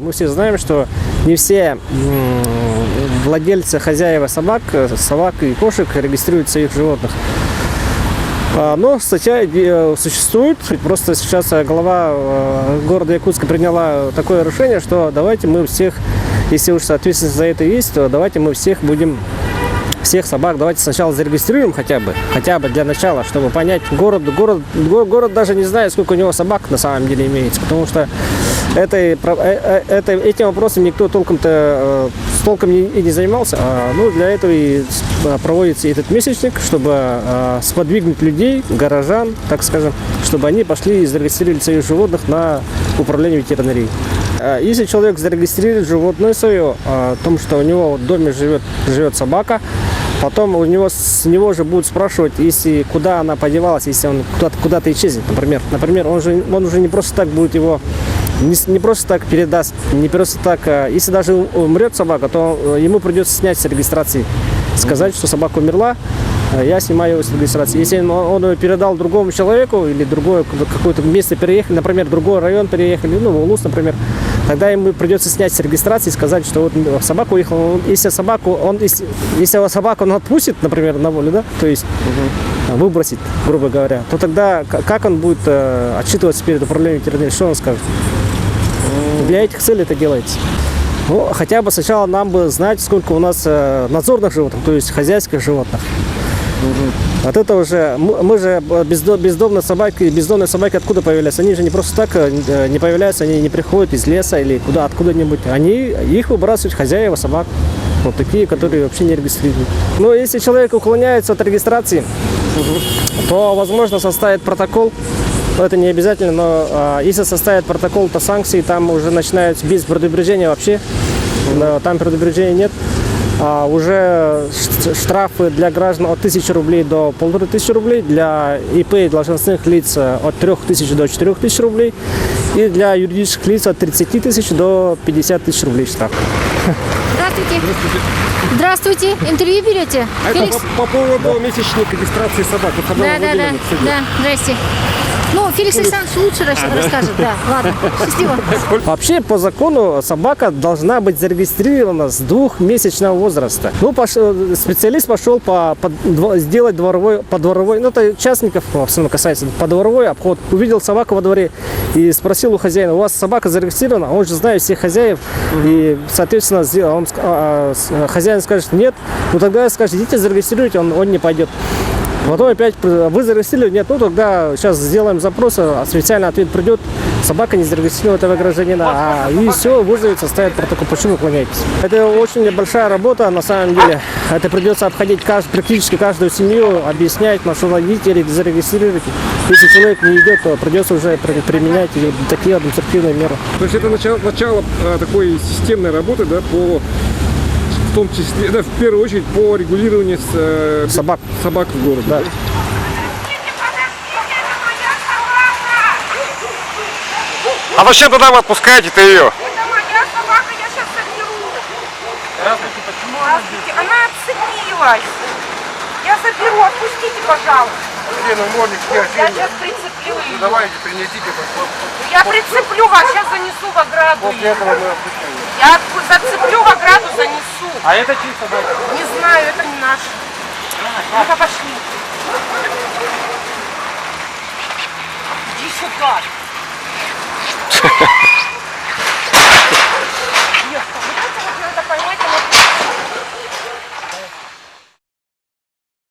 Мы все знаем, что не все владельцы, хозяева собак и кошек регистрируют своих животных. Но статья существует. Просто сейчас глава города Якутска приняла такое решение, что давайте мы всех, если уж ответственность за это есть, то давайте мы всех собак давайте сначала зарегистрируем хотя бы для начала, чтобы понять город даже не знает, сколько у него собак на самом деле имеется, потому что этим вопросом никто толком и не занимался. Для этого и проводится этот месячник, чтобы сподвигнуть людей, горожан, так скажем, чтобы они пошли и зарегистрировали своих животных на управление ветеринарией. Если человек зарегистрирует животное свое, о том, что у него в доме живет собака, потом с него же будут спрашивать, если куда она подевалась, если он куда-то исчезнет, например, он уже не просто так будет его не просто так передаст, не просто так. Если даже умрет собака, то ему придется снять с регистрации, сказать, что собака умерла, я снимаю его с регистрации. Если он ее передал другому человеку или другое какое-то место переехали, например, в другой район переехали, в Улус, например, тогда ему придется снять с регистрации и сказать, что вот собака уехала. Если собаку он отпустит, например, на волю, да, то есть выбросит, грубо говоря, то тогда как он будет отчитываться перед управлением ветеринарии, что он скажет? Для этих целей это делается. Хотя бы сначала нам бы знать, сколько у нас надзорных животных, то есть хозяйских животных. От этого же мы же бездомные собаки откуда появляются? Они же не просто так не появляются, они не приходят из леса или откуда-нибудь. Их выбрасывают хозяева собак. Вот такие, которые вообще не регистрируют. Но если человек уклоняется от регистрации, то, возможно, составит протокол. Это не обязательно, но если составит протокол, то санкции там уже начинаются без предупреждения вообще. Там предупреждения нет. Уже штрафы для граждан от 1000 рублей до 1500 рублей, для ИП и должностных лиц от 3000 до 4000 рублей и для юридических лиц от 30 тысяч до 50 тысяч рублей штраф. Здравствуйте. Здравствуйте. Интервью берете? Это по поводу месячника регистрации собак. Да. Здрасте. Феликс Александрович лучше расскажет. Да, ладно. Счастливо. Вообще, по закону, собака должна быть зарегистрирована с 2-месячного возраста. Специалист пошел сделать подворовой, это частников, в основном касается, подворовой обход. Увидел собаку во дворе и спросил у хозяина: у вас собака зарегистрирована? Он же знает всех хозяев. И, соответственно, хозяин скажет: нет. Тогда скажет: идите зарегистрируйте, он не пойдет. Потом опять: вы зарегистрировали? Нет, тогда сейчас сделаем запрос, официальный ответ придет, собака не зарегистрировала этого гражданина, и все, вызовет, составит протокол. Почему уклоняетесь? Это очень большая работа, на самом деле. Это придется обходить практически каждую семью, объяснять, на что родители зарегистрировать. Если человек не идет, то придется уже применять такие административные меры. То есть это начало такой системной работы, да, в том числе, в первую очередь, по регулированию собак в городе. Да. А зачем тогда вы отпускаете-то ее? Это моя собака, я сейчас заберу. Здравствуйте, почему Она отцепилась. Я заберу, отпустите, пожалуйста. Я сейчас прицеплю ее. Давайте, принесите. Я прицеплю вас, сейчас занесу в ограду. После этого мы отпустим. Я зацеплю в ограду, занесу. А это чьи собаки? Не знаю, это не наш. Ну-ка, пошли. Иди сюда.